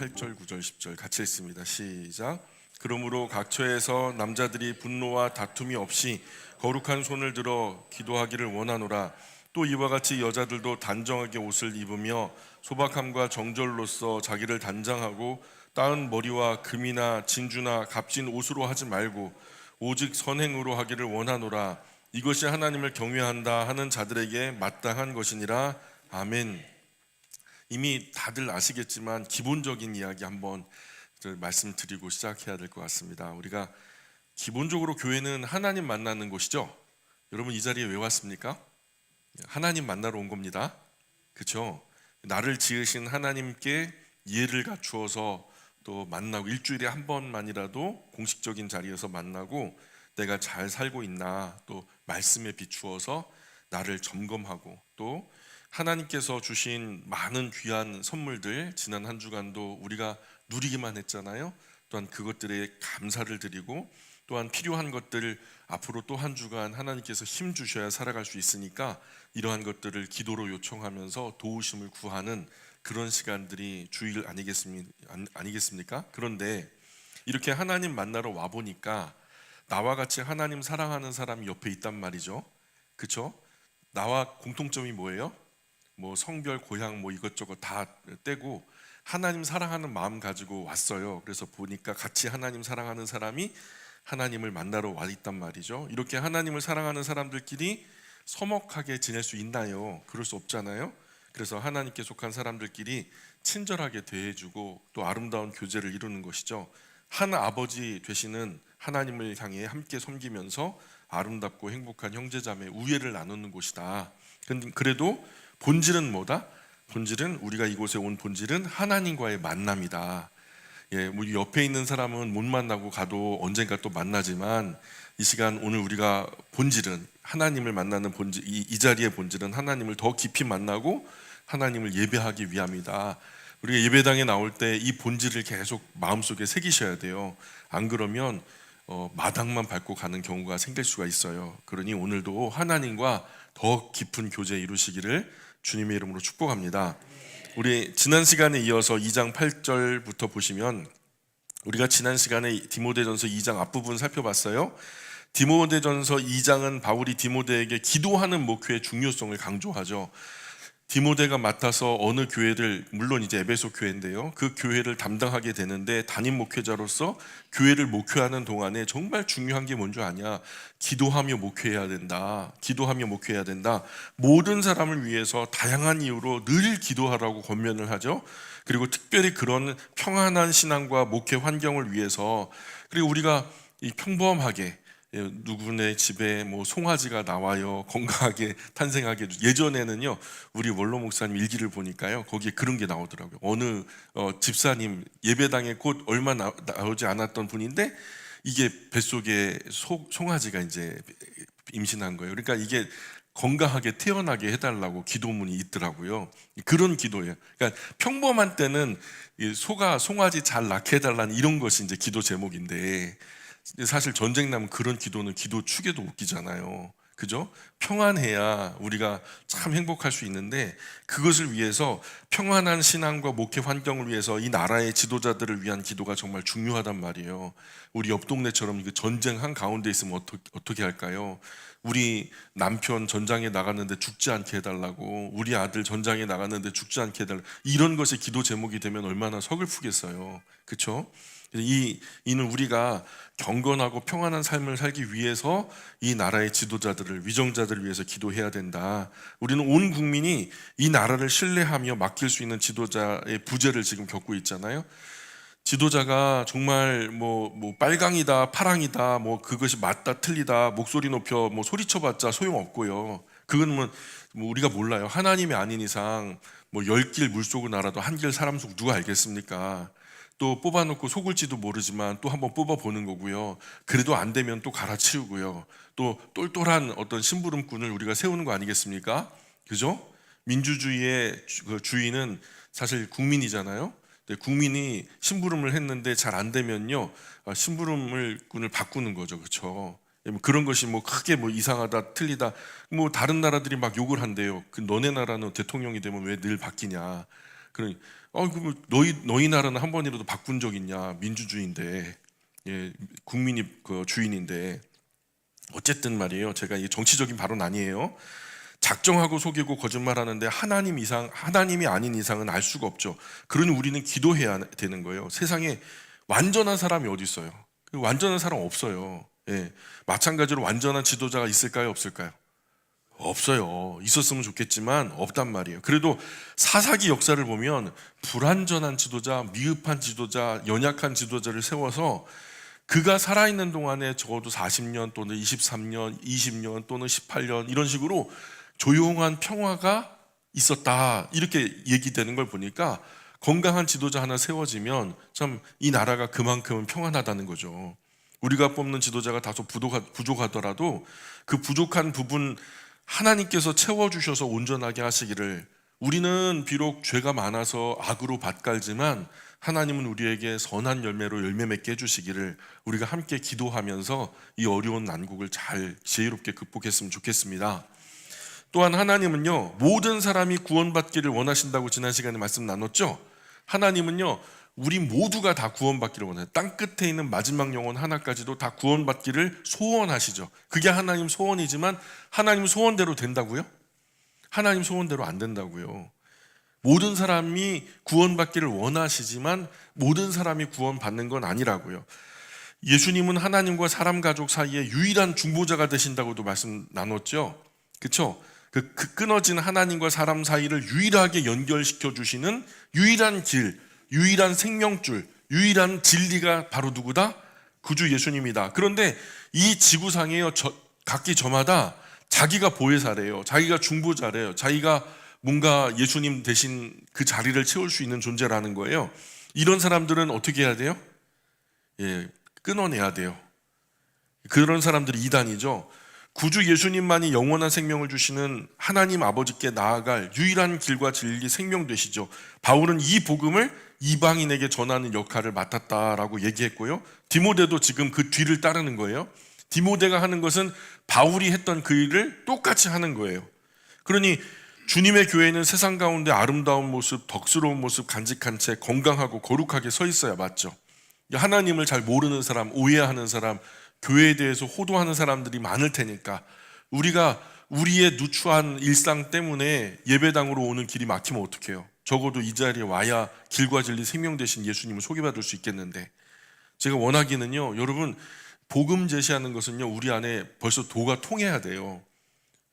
8절, 9절, 10절 같이 읽습니다. 시작. 그러므로 각처에서 남자들이 분노와 다툼이 없이 거룩한 손을 들어 기도하기를 원하노라. 또 이와 같이 여자들도 단정하게 옷을 입으며 소박함과 정절로서 자기를 단장하고 따은 머리와 금이나 진주나 값진 옷으로 하지 말고 오직 선행으로 하기를 원하노라. 이것이 하나님을 경외한다 하는 자들에게 마땅한 것이니라. 아멘. 이미 다들 아시겠지만 기본적인 이야기 한번 말씀드리고 시작해야 될 것 같습니다. 우리가 기본적으로 교회는 하나님 만나는 곳이죠. 여러분 이 자리에 왜 왔습니까? 하나님 만나러 온 겁니다. 그렇죠? 나를 지으신 하나님께 이해를 갖추어서 또 만나고 일주일에 한 번만이라도 공식적인 자리에서 만나고 내가 잘 살고 있나 또 말씀에 비추어서 나를 점검하고 또 하나님께서 주신 많은 귀한 선물들 지난 한 주간도 우리가 누리기만 했잖아요. 또한 그것들에 감사를 드리고 또한 필요한 것들 앞으로 또 한 주간 하나님께서 힘 주셔야 살아갈 수 있으니까 이러한 것들을 기도로 요청하면서 도우심을 구하는 그런 시간들이 주일 아니겠습니까? 그런데 이렇게 하나님 만나러 와 보니까 나와 같이 하나님 사랑하는 사람이 옆에 있단 말이죠. 그렇죠? 나와 공통점이 뭐예요? 뭐 성별, 고향 뭐 이것저것 다 떼고 하나님 사랑하는 마음 가지고 왔어요. 그래서 보니까 같이 하나님 사랑하는 사람이 하나님을 만나러 와 있단 말이죠. 이렇게 하나님을 사랑하는 사람들끼리 서먹하게 지낼 수 있나요? 그럴 수 없잖아요. 그래서 하나님께 속한 사람들끼리 친절하게 대해주고 또 아름다운 교제를 이루는 것이죠. 한 아버지 되시는 하나님을 향해 함께 섬기면서 아름답고 행복한 형제자매 우애를 나누는 곳이다. 그래도 본질은 뭐다? 본질은 우리가 이곳에 온 본질은 하나님과의 만남이다. 예, 우리 옆에 있는 사람은 못 만나고 가도 언젠가 또 만나지만 이 시간 오늘 우리가 본질은 하나님을 만나는 본질, 이 자리의 본질은 하나님을 더 깊이 만나고 하나님을 예배하기 위함이다. 우리가 예배당에 나올 때 이 본질을 계속 마음속에 새기셔야 돼요. 안 그러면 마당만 밟고 가는 경우가 생길 수가 있어요. 그러니 오늘도 하나님과 더 깊은 교제 이루시기를 주님의 이름으로 축복합니다. 우리 지난 시간에 이어서 2장 8절부터 보시면 우리가 지난 시간에 디모데전서 2장 앞부분 살펴봤어요. 디모데전서 2장은 바울이 디모데에게 기도하는 목회의 중요성을 강조하죠. 디모데가 맡아서 어느 교회를, 물론 이제 에베소 교회인데요, 그 교회를 담당하게 되는데 담임 목회자로서 교회를 목회하는 동안에 정말 중요한 게 뭔지 아냐? 기도하며 목회해야 된다. 기도하며 목회해야 된다. 모든 사람을 위해서 다양한 이유로 늘 기도하라고 권면을 하죠. 그리고 특별히 그런 평안한 신앙과 목회 환경을 위해서, 그리고 우리가 이 평범하게 누구네 집에 뭐 송아지가 나와요 건강하게 탄생하게. 예전에는요 우리 원로 목사님 일기를 보니까요 거기에 그런 게 나오더라고요. 어느 집사님 예배당에 곧 얼마 나오지 않았던 분인데 이게 뱃속에 송아지가 이제 임신한 거예요. 그러니까 이게 건강하게 태어나게 해달라고 기도문이 있더라고요. 그런 기도예요. 그러니까 평범한 때는 송아지 잘 낳게 해달라는 이런 것이 이제 기도 제목인데 사실 전쟁 나면 그런 기도는 기도 축에도 웃기잖아요. 그죠? 평안해야 우리가 참 행복할 수 있는데 그것을 위해서 평안한 신앙과 목회 환경을 위해서 이 나라의 지도자들을 위한 기도가 정말 중요하단 말이에요. 우리 옆 동네처럼 전쟁 한 가운데 있으면 어떻게 할까요? 우리 남편 전장에 나갔는데 죽지 않게 해달라고, 우리 아들 전장에 나갔는데 죽지 않게 해달라고, 이런 것이 기도 제목이 되면 얼마나 서글프겠어요. 그렇죠? 이는 우리가 경건하고 평안한 삶을 살기 위해서 이 나라의 지도자들을, 위정자들을 위해서 기도해야 된다. 우리는 온 국민이 이 나라를 신뢰하며 맡길 수 있는 지도자의 부재를 지금 겪고 있잖아요. 지도자가 정말 뭐 빨강이다 파랑이다 뭐 그것이 맞다 틀리다 목소리 높여 뭐 소리쳐봤자 소용없고요. 그건 뭐 우리가 몰라요. 하나님이 아닌 이상 뭐 10길 물속을 날아도 한 길 사람 속 누가 알겠습니까? 또 뽑아놓고 속을지도 모르지만 또 한번 뽑아보는 거고요. 그래도 안 되면 또 갈아치우고요. 또 똘똘한 어떤 심부름꾼을 우리가 세우는 거 아니겠습니까? 그죠? 민주주의의 그 주인은 사실 국민이잖아요. 국민이 심부름을 했는데 잘 안 되면요, 심부름꾼을 바꾸는 거죠. 그렇죠? 그런 것이 뭐 크게 뭐 이상하다 틀리다 뭐 다른 나라들이 막 욕을 한대요. 그 너네 나라는 대통령이 되면 왜 늘 바뀌냐? 그러니 그럼 너희 나라는 한 번이라도 바꾼 적 있냐? 민주주의인데, 예, 국민이 그 주인인데. 어쨌든 말이에요. 제가 이 정치적인 발언 아니에요. 작정하고 속이고 거짓말하는데 하나님이 아닌 이상은 알 수가 없죠. 그러니 우리는 기도해야 되는 거예요. 세상에 완전한 사람이 어디 있어요? 완전한 사람 없어요. 예. 마찬가지로 완전한 지도자가 있을까요? 없을까요? 없어요. 있었으면 좋겠지만 없단 말이에요. 그래도 사사기 역사를 보면 불완전한 지도자, 미흡한 지도자, 연약한 지도자를 세워서 그가 살아있는 동안에 적어도 40년 또는 23년, 20년 또는 18년 이런 식으로 조용한 평화가 있었다, 이렇게 얘기되는 걸 보니까 건강한 지도자 하나 세워지면 참 이 나라가 그만큼 평안하다는 거죠. 우리가 뽑는 지도자가 다소 부족하더라도 그 부족한 부분 하나님께서 채워주셔서 온전하게 하시기를, 우리는 비록 죄가 많아서 악으로 밭갈지만 하나님은 우리에게 선한 열매로 열매 맺게 해주시기를 우리가 함께 기도하면서 이 어려운 난국을 잘 지혜롭게 극복했으면 좋겠습니다. 또한 하나님은요, 모든 사람이 구원받기를 원하신다고 지난 시간에 말씀 나눴죠. 하나님은요, 우리 모두가 다 구원받기를 원해요. 땅끝에 있는 마지막 영혼 하나까지도 다 구원받기를 소원하시죠. 그게 하나님 소원이지만 하나님 소원대로 된다고요? 하나님 소원대로 안 된다고요. 모든 사람이 구원받기를 원하시지만 모든 사람이 구원받는 건 아니라고요. 예수님은 하나님과 사람 가족 사이에 유일한 중보자가 되신다고도 말씀 나눴죠. 그렇죠? 그 끊어진 하나님과 사람 사이를 유일하게 연결시켜 주시는 유일한 길, 유일한 생명줄, 유일한 진리가 바로 누구다? 구주 예수님이다. 그런데 이 지구상에요, 각기 저마다 자기가 보혜사래요, 자기가 중보자래요, 자기가 뭔가 예수님 대신 그 자리를 채울 수 있는 존재라는 거예요. 이런 사람들은 어떻게 해야 돼요? 예, 끊어내야 돼요. 그런 사람들이 이단이죠. 구주 예수님만이 영원한 생명을 주시는 하나님 아버지께 나아갈 유일한 길과 진리, 생명 되시죠. 바울은 이 복음을 이방인에게 전하는 역할을 맡았다라고 얘기했고요. 디모데도 지금 그 뒤를 따르는 거예요. 디모데가 하는 것은 바울이 했던 그 일을 똑같이 하는 거예요. 그러니 주님의 교회는 세상 가운데 아름다운 모습, 덕스러운 모습 간직한 채 건강하고 거룩하게 서 있어야 맞죠. 하나님을 잘 모르는 사람, 오해하는 사람, 교회에 대해서 호도하는 사람들이 많을 테니까 우리가 우리의 누추한 일상 때문에 예배당으로 오는 길이 막히면 어떡해요? 적어도 이 자리에 와야 길과 진리 생명 되신 예수님을 소개받을 수 있겠는데, 제가 원하기는요, 여러분, 복음 제시하는 것은요, 우리 안에 벌써 도가 통해야 돼요.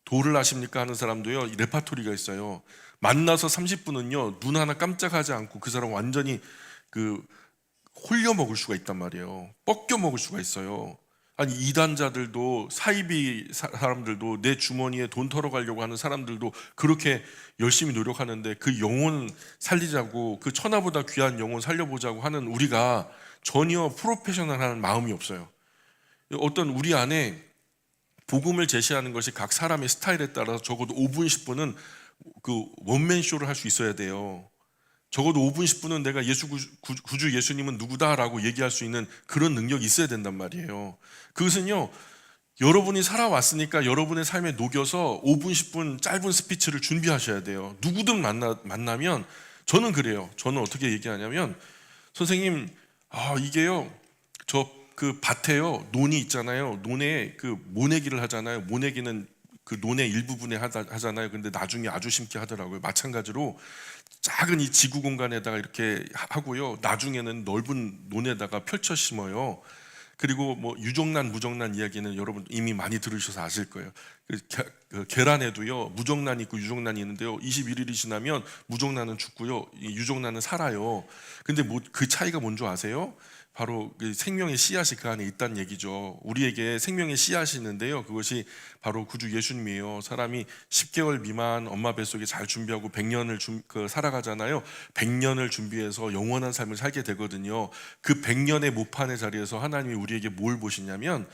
도를 아십니까 하는 사람도요, 레파토리가 있어요. 만나서 30분은요 눈 하나 깜짝하지 않고 그 사람 완전히 홀려 먹을 수가 있단 말이에요. 뻗겨 먹을 수가 있어요. 아니, 이단자들도, 사이비 사람들도, 내 주머니에 돈 털어가려고 하는 사람들도 그렇게 열심히 노력하는데 그 영혼 살리자고, 그 천하보다 귀한 영혼 살려보자고 하는 우리가 전혀 프로페셔널한 마음이 없어요. 어떤 우리 안에 복음을 제시하는 것이 각 사람의 스타일에 따라서 적어도 5분, 10분은 그 원맨 쇼를 할 수 있어야 돼요. 적어도 5분, 10분은 내가 구주 예수님은 누구다라고 얘기할 수 있는 그런 능력이 있어야 된단 말이에요. 그것은요, 여러분이 살아왔으니까 여러분의 삶에 녹여서 5분, 10분 짧은 스피치를 준비하셔야 돼요. 누구든 만나면 저는 그래요. 저는 어떻게 얘기하냐면, 선생님, 이게요, 그 밭에요, 논이 있잖아요. 논에 그 모내기를 하잖아요. 모내기는 그 논의 일부분에 하잖아요. 근데 나중에 아주 심게 하더라고요. 마찬가지로 작은 이 지구 공간에다가 이렇게 하고요, 나중에는 넓은 논에다가 펼쳐 심어요. 그리고 뭐 유정란, 무정란 이야기는 여러분 이미 많이 들으셔서 아실 거예요. 그 계란에도요, 무정란이 있고 유정란이 있는데요, 21일이 지나면 무정란은 죽고요, 유정란은 살아요. 근데 그 차이가 뭔지 아세요? 바로 그 생명의 씨앗이 그 안에 있다는 얘기죠. 우리에게 생명의 씨앗이 있는데요, 그것이 바로 구주 예수님이에요. 사람이 10개월 미만 엄마 뱃속에 잘 준비하고 100년을 살아가잖아요. 100년을 준비해서 영원한 삶을 살게 되거든요. 그 100년의 모판의 자리에서 하나님이 우리에게 뭘 보시냐면,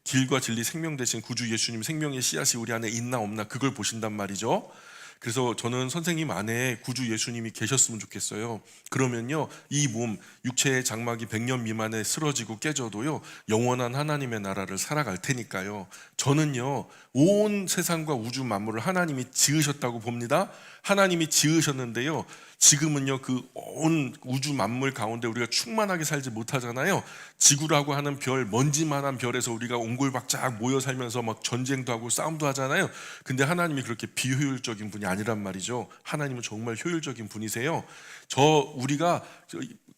길과 진리 생명 되신 구주 예수님 생명의 씨앗이 우리 안에 있나 없나, 그걸 보신단 말이죠. 그래서 저는 선생님 안에 구주 예수님이 계셨으면 좋겠어요. 그러면요, 이 몸, 육체의 장막이 100년 미만에 쓰러지고 깨져도요, 영원한 하나님의 나라를 살아갈 테니까요. 저는요, 온 세상과 우주 만물을 하나님이 지으셨다고 봅니다. 하나님이 지으셨는데요, 지금은요, 그 온 우주 만물 가운데 우리가 충만하게 살지 못하잖아요. 지구라고 하는 별, 먼지만한 별에서 우리가 옹골박작 모여 살면서 막 전쟁도 하고 싸움도 하잖아요. 근데 하나님이 그렇게 비효율적인 분이 아니란 말이죠. 하나님은 정말 효율적인 분이세요. 우리가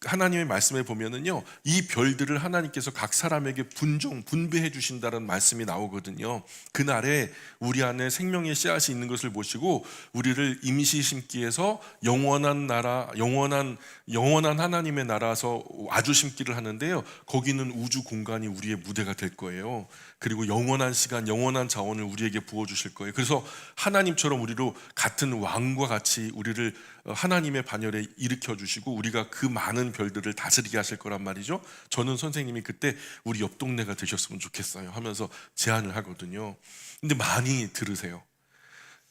하나님의 말씀에 보면은요, 이 별들을 하나님께서 각 사람에게 분배해 주신다는 말씀이 나오거든요. 그날에 우리 안에 생명의 씨앗이 있는 것을 보시고 우리를 임시 심기에서 영원한 나라, 영원한 하나님의 나라에서 아주 심기를 하는데요. 거기는 우주 공간이 우리의 무대가 될 거예요. 그리고 영원한 시간, 영원한 자원을 우리에게 부어 주실 거예요. 그래서 하나님처럼 우리로 같은 왕과 같이 우리를 하나님의 반열에 일으켜 주시고 우리가 그 많은 별들을 다스리게 하실 거란 말이죠. 저는 선생님이 그때 우리 옆 동네가 되셨으면 좋겠어요 하면서 제안을 하거든요. 근데 많이 들으세요.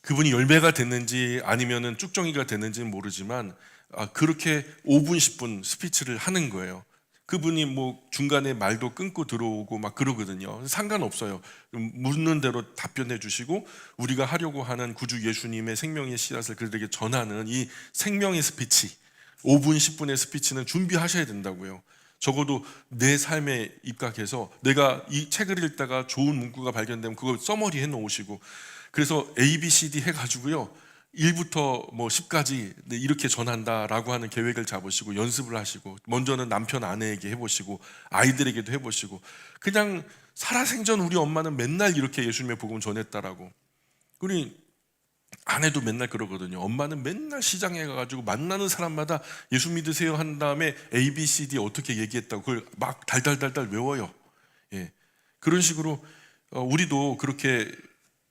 그분이 열매가 됐는지 아니면은 쭉정이가 됐는지는 모르지만 그렇게 5분 10분 스피치를 하는 거예요. 그분이 뭐 중간에 말도 끊고 들어오고 막 그러거든요. 상관없어요. 묻는 대로 답변해 주시고 우리가 하려고 하는 구주 예수님의 생명의 씨앗을 그들에게 전하는 이 생명의 스피치, 5분 10분의 스피치는 준비하셔야 된다고요. 적어도 내 삶에 입각해서 내가 이 책을 읽다가 좋은 문구가 발견되면 그걸 써머리 해 놓으시고, 그래서 A, B, C, D 해가지고요 1부터 뭐 10까지 이렇게 전한다라고 하는 계획을 잡으시고 연습을 하시고, 먼저는 남편 아내에게 해보시고 아이들에게도 해보시고, 그냥 살아생전 우리 엄마는 맨날 이렇게 예수님의 복음 전했다라고. 우리 아내도 맨날 그러거든요. 엄마는 맨날 시장에 가가지고 만나는 사람마다 예수 믿으세요 한 다음에 A, B, C, D 어떻게 얘기했다고 그걸 막 달달달달 외워요. 예. 그런 식으로 우리도 그렇게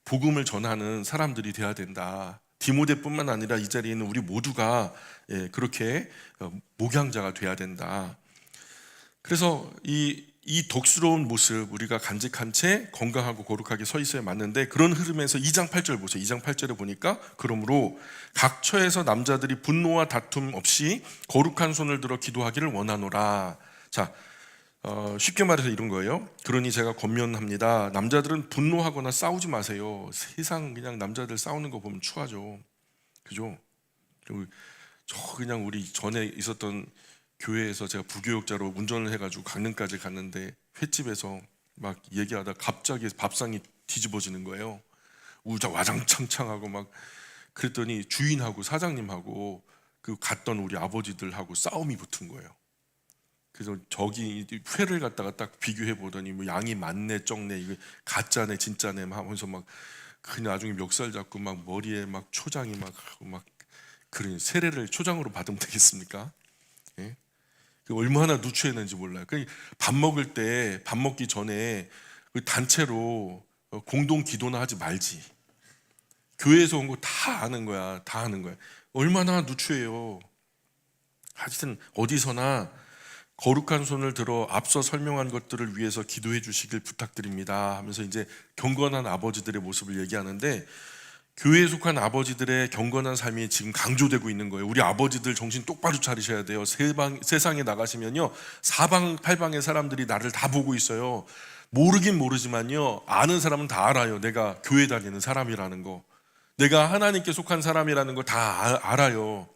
복음을 전하는 사람들이 돼야 된다. 디모데뿐만 아니라 이 자리에 있는 우리 모두가 그렇게 목양자가 돼야 된다. 그래서 이 덕스러운 모습 우리가 간직한 채 건강하고 거룩하게 서 있어야 맞는데, 그런 흐름에서 2장 8절 보세요. 2장 8절에 보니까 그러므로 각 처에서 남자들이 분노와 다툼 없이 거룩한 손을 들어 기도하기를 원하노라. 자, 쉽게 말해서 이런 거예요. 그러니 제가 권면합니다. 남자들은 분노하거나 싸우지 마세요. 세상 그냥 남자들 싸우는 거 보면 추하죠. 그죠? 그리고 그냥 우리 전에 있었던 교회에서 제가 부교육자로 운전을 해가지고 강릉까지 갔는데 횟집에서 막 얘기하다 갑자기 밥상이 뒤집어지는 거예요. 와장창창하고 막. 그랬더니 주인하고 사장님하고 그 갔던 우리 아버지들하고 싸움이 붙은 거예요. 그래서 저기 회를 갖다가 딱 비교해 보더니 뭐 양이 많네 적네 이거 가짜네 진짜네 하면서 막 그냥 나중에 멱살 잡고 막 머리에 막 초장이 막 그런 세례를 초장으로 받으면 되겠습니까? 예? 얼마나 누추했는지 몰라요. 밥 먹을 때 밥 먹기 전에 단체로 공동 기도나 하지 말지. 교회에서 온 거 다 아는 거야. 다 아는 거야. 얼마나 누추해요. 하여튼 어디서나 거룩한 손을 들어 앞서 설명한 것들을 위해서 기도해 주시길 부탁드립니다 하면서 이제 경건한 아버지들의 모습을 얘기하는데, 교회에 속한 아버지들의 경건한 삶이 지금 강조되고 있는 거예요. 우리 아버지들 정신 똑바로 차리셔야 돼요. 세상에 나가시면요 사방팔방의 사람들이 나를 다 보고 있어요. 모르긴 모르지만요 아는 사람은 다 알아요. 내가 교회 다니는 사람이라는 거, 내가 하나님께 속한 사람이라는 거 다 알아요.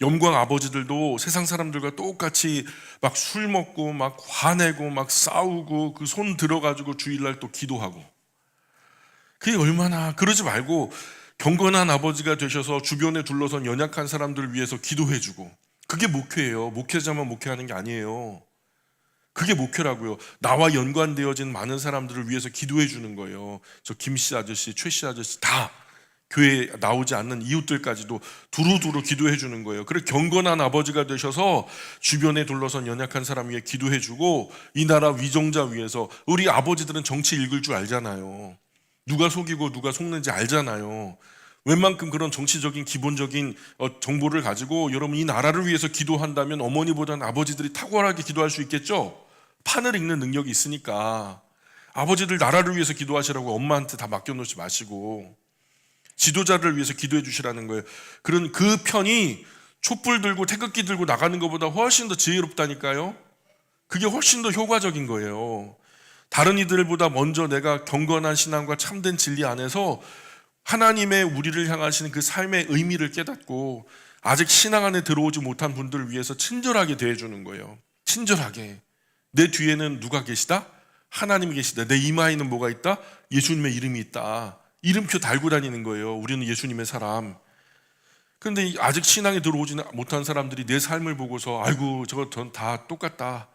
영광 아버지들도 세상 사람들과 똑같이 막 술 먹고 막 화내고 막 싸우고 그 손 들어가지고 주일날 또 기도하고. 그게 얼마나, 그러지 말고 경건한 아버지가 되셔서 주변에 둘러선 연약한 사람들을 위해서 기도해주고. 그게 목회예요. 목회자만 목회하는 게 아니에요. 그게 목회라고요. 나와 연관되어진 많은 사람들을 위해서 기도해주는 거예요. 저 김씨 아저씨, 최씨 아저씨 다 교회에 나오지 않는 이웃들까지도 두루두루 기도해 주는 거예요. 그래 경건한 아버지가 되셔서 주변에 둘러선 연약한 사람 위해 기도해 주고, 이 나라 위정자 위해서. 우리 아버지들은 정치 읽을 줄 알잖아요. 누가 속이고 누가 속는지 알잖아요. 웬만큼 그런 정치적인 기본적인 정보를 가지고 여러분 이 나라를 위해서 기도한다면 어머니보다는 아버지들이 탁월하게 기도할 수 있겠죠. 판을 읽는 능력이 있으니까. 아버지들 나라를 위해서 기도하시라고 엄마한테 다 맡겨놓지 마시고 지도자를 위해서 기도해 주시라는 거예요. 그런 그 편이 촛불 들고 태극기 들고 나가는 것보다 훨씬 더 지혜롭다니까요. 그게 훨씬 더 효과적인 거예요. 다른 이들보다 먼저 내가 경건한 신앙과 참된 진리 안에서 하나님의 우리를 향하시는 그 삶의 의미를 깨닫고 아직 신앙 안에 들어오지 못한 분들을 위해서 친절하게 대해주는 거예요. 친절하게. 내 뒤에는 누가 계시다? 하나님이 계시다. 내 이마에는 뭐가 있다? 예수님의 이름이 있다. 이름표 달고 다니는 거예요. 우리는 예수님의 사람. 그런데 아직 신앙에 들어오지 못한 사람들이 내 삶을 보고서 아이고 저거 전 다 똑같다.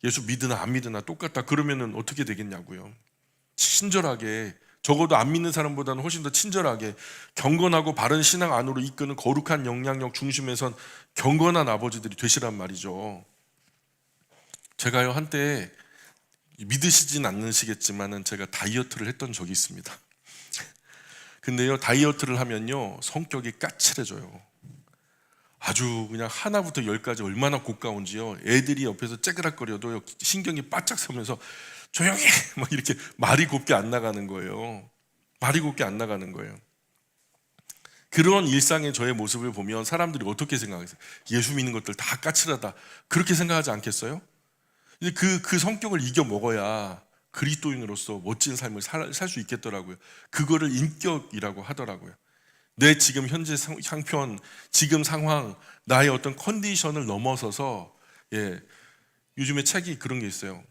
예수 믿으나 안 믿으나 똑같다. 그러면은 어떻게 되겠냐고요. 친절하게, 적어도 안 믿는 사람보다는 훨씬 더 친절하게 경건하고 바른 신앙 안으로 이끄는 거룩한 영향력 중심에선 경건한 아버지들이 되시란 말이죠. 제가요 한때 믿으시진 않으시겠지만은 제가 다이어트를 했던 적이 있습니다. 근데요 다이어트를 하면요 성격이 까칠해져요. 아주 그냥 하나부터 열까지 얼마나 고가운지요. 애들이 옆에서 째그락거려도 신경이 바짝 서면서 조용히 막 이렇게 말이 곱게 안 나가는 거예요. 말이 곱게 안 나가는 거예요. 그런 일상의 저의 모습을 보면 사람들이 어떻게 생각하세요? 예수 믿는 것들 다 까칠하다. 그렇게 생각하지 않겠어요? 그 성격을 이겨 먹어야 그리스도인으로서 멋진 삶을 살 수 있겠더라고요. 그거를 인격이라고 하더라고요. 내 지금 현재 형편, 지금 상황, 나의 어떤 컨디션을 넘어서서 요즘에 책이 그런 게 있어요.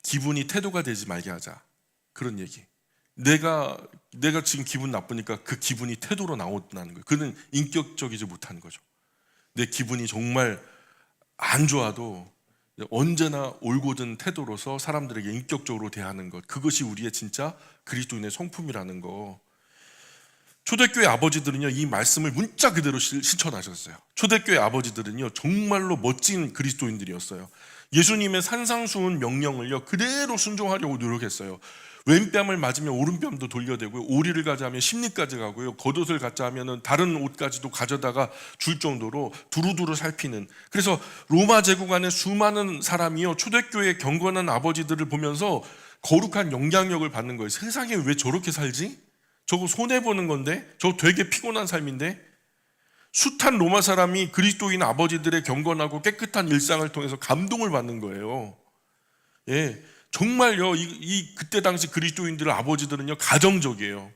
기분이 태도가 되지 말게 하자. 그런 얘기. 내가 지금 기분 나쁘니까 그 기분이 태도로 나온다는 거예요. 그는 인격적이지 못한 거죠. 내 기분이 정말 안 좋아도 언제나 올곧은 태도로서 사람들에게 인격적으로 대하는 것, 그것이 우리의 진짜 그리스도인의 성품이라는 거. 초대교회 아버지들은요 이 말씀을 문자 그대로 실천하셨어요. 초대교회 아버지들은요 정말로 멋진 그리스도인들이었어요. 예수님의 산상수훈 명령을요 그대로 순종하려고 노력했어요. 왼뺨을 맞으면 오른뺨도 돌려대고요, 오리를 가져가면 십리까지 가고요, 겉옷을 갖자 하면은 다른 옷까지도 가져다가 줄 정도로 두루두루 살피는. 그래서 로마 제국 안에 수많은 사람이요 초대교회 경건한 아버지들을 보면서 거룩한 영향력을 받는 거예요. 세상에 왜 저렇게 살지? 저거 손해보는 건데? 저거 되게 피곤한 삶인데? 숱한 로마 사람이 그리스도인 아버지들의 경건하고 깨끗한 일상을 통해서 감동을 받는 거예요. 정말요 그때 당시 그리스도인들 아버지들은요 가정적이에요.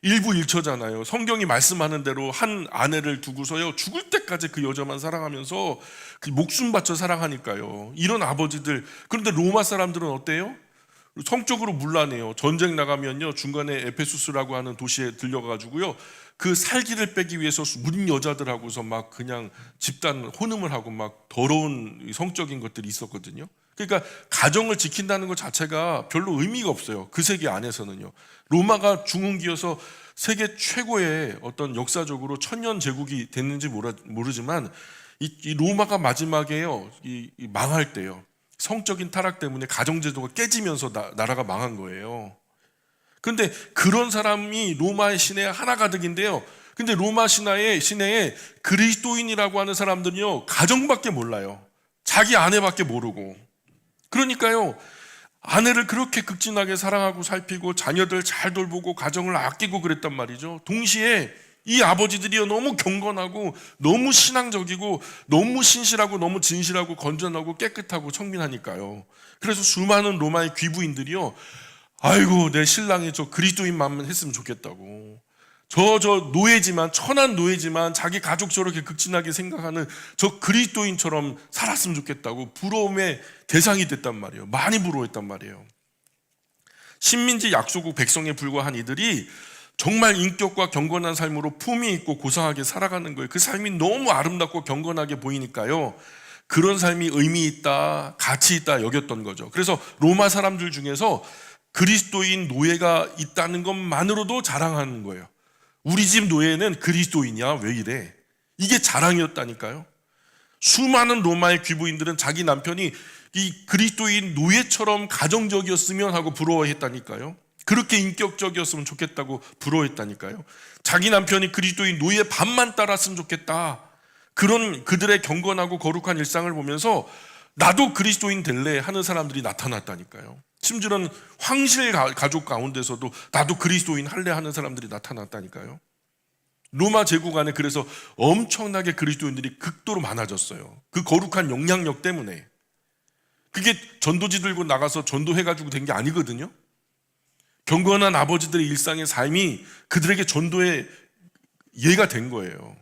일부일처잖아요. 성경이 말씀하는 대로 한 아내를 두고서요 죽을 때까지 그 여자만 사랑하면서 그 목숨 바쳐 사랑하니까요. 이런 아버지들. 그런데 로마 사람들은 어때요? 성적으로 문란해요. 전쟁 나가면요 중간에 에페수스라고 하는 도시에 들려가지고요 그 살기를 빼기 위해서 무린 여자들하고서 막 그냥 집단 혼음을 하고 막 더러운 성적인 것들이 있었거든요. 그러니까 가정을 지킨다는 것 자체가 별로 의미가 없어요. 그 세계 안에서는요. 로마가 중흥기여서 세계 최고의 어떤 역사적으로 천년 제국이 됐는지 모르지만 이 로마가 마지막에요 망할 때요 성적인 타락 때문에 가정제도가 깨지면서 나라가 망한 거예요. 그런데 그런 사람이 로마의 시내에 하나가득인데요. 근데 로마 시내에 그리스도인이라고 하는 사람들은요 가정밖에 몰라요. 자기 아내밖에 모르고. 그러니까요 아내를 그렇게 극진하게 사랑하고 살피고 자녀들 잘 돌보고 가정을 아끼고 그랬단 말이죠. 동시에 이 아버지들이요 너무 경건하고 너무 신앙적이고 너무 신실하고 너무 진실하고 건전하고 깨끗하고 청민하니까요. 그래서 수많은 로마의 귀부인들이요 아이고 내 신랑이 저 그리스도인만 했으면 좋겠다고, 저 노예지만 천한 노예지만 자기 가족 저렇게 극진하게 생각하는 저 그리스도인처럼 살았으면 좋겠다고 부러움의 대상이 됐단 말이에요. 많이 부러워했단 말이에요. 식민지 약소국 백성에 불과한 이들이 정말 인격과 경건한 삶으로 품위 있고 고상하게 살아가는 거예요. 그 삶이 너무 아름답고 경건하게 보이니까요 그런 삶이 의미 있다, 가치 있다 여겼던 거죠. 그래서 로마 사람들 중에서 그리스도인 노예가 있다는 것만으로도 자랑하는 거예요. 우리 집 노예는 그리스도인이야 왜 이래? 이게 자랑이었다니까요. 수많은 로마의 귀부인들은 자기 남편이 이 그리스도인 노예처럼 가정적이었으면 하고 부러워했다니까요. 그렇게 인격적이었으면 좋겠다고 부러워했다니까요. 자기 남편이 그리스도인 노예 반만 따랐으면 좋겠다. 그런 그들의 경건하고 거룩한 일상을 보면서 나도 그리스도인 될래 하는 사람들이 나타났다니까요. 심지어는 황실 가족 가운데서도 나도 그리스도인 할래 하는 사람들이 나타났다니까요. 로마 제국 안에 그래서 엄청나게 그리스도인들이 극도로 많아졌어요. 그 거룩한 영향력 때문에. 그게 전도지 들고 나가서 전도해가지고 된 게 아니거든요. 경건한 아버지들의 일상의 삶이 그들에게 전도의 예가 된 거예요.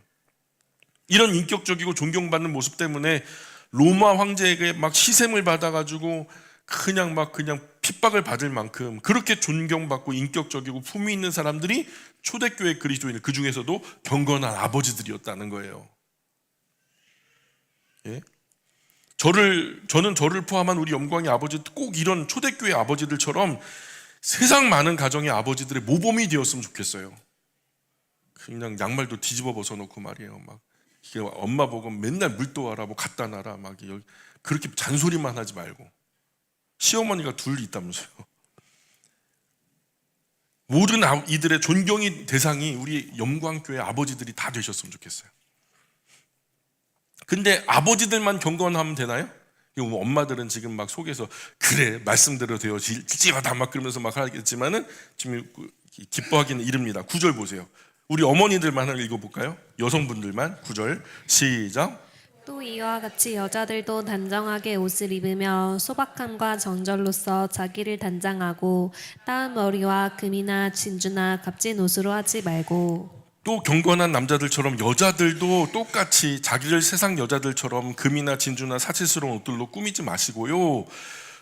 이런 인격적이고 존경받는 모습 때문에 로마 황제에게 막 시샘을 받아가지고 그냥 핍박을 받을 만큼 그렇게 존경받고 인격적이고 품위 있는 사람들이 초대교회 그리스도인, 그 중에서도 경건한 아버지들이었다는 거예요. 예? 저는 저를 포함한 우리 영광의 아버지, 꼭 이런 초대교회 아버지들처럼 세상 많은 가정의 아버지들의 모범이 되었으면 좋겠어요. 그냥 양말도 뒤집어 벗어놓고 말이에요. 막 엄마 보고 맨날 물도 와라, 뭐 갖다 놔라, 막 그렇게 잔소리만 하지 말고. 시어머니가 둘 있다면서요. 모든 이들의 존경의 대상이 우리 영광교회 아버지들이 다 되셨으면 좋겠어요. 근데 아버지들만 경건하면 되나요? 엄마들은 지금 막 속에서 그래 말씀대로 되어 찌찌하다 막 그러면서 막 하겠지만은 지금 기뻐하기는 이릅니다. 9절 보세요. 우리 어머니들만 하나 읽어볼까요? 여성분들만 9절 시작. 또 이와 같이 여자들도 단정하게 옷을 입으며 소박함과 정절로서 자기를 단장하고 따은 머리와 금이나 진주나 값진 옷으로 하지 말고 또 경건한 남자들처럼 여자들도 똑같이 자기를 세상 여자들처럼 금이나 진주나 사치스러운 옷들로 꾸미지 마시고요.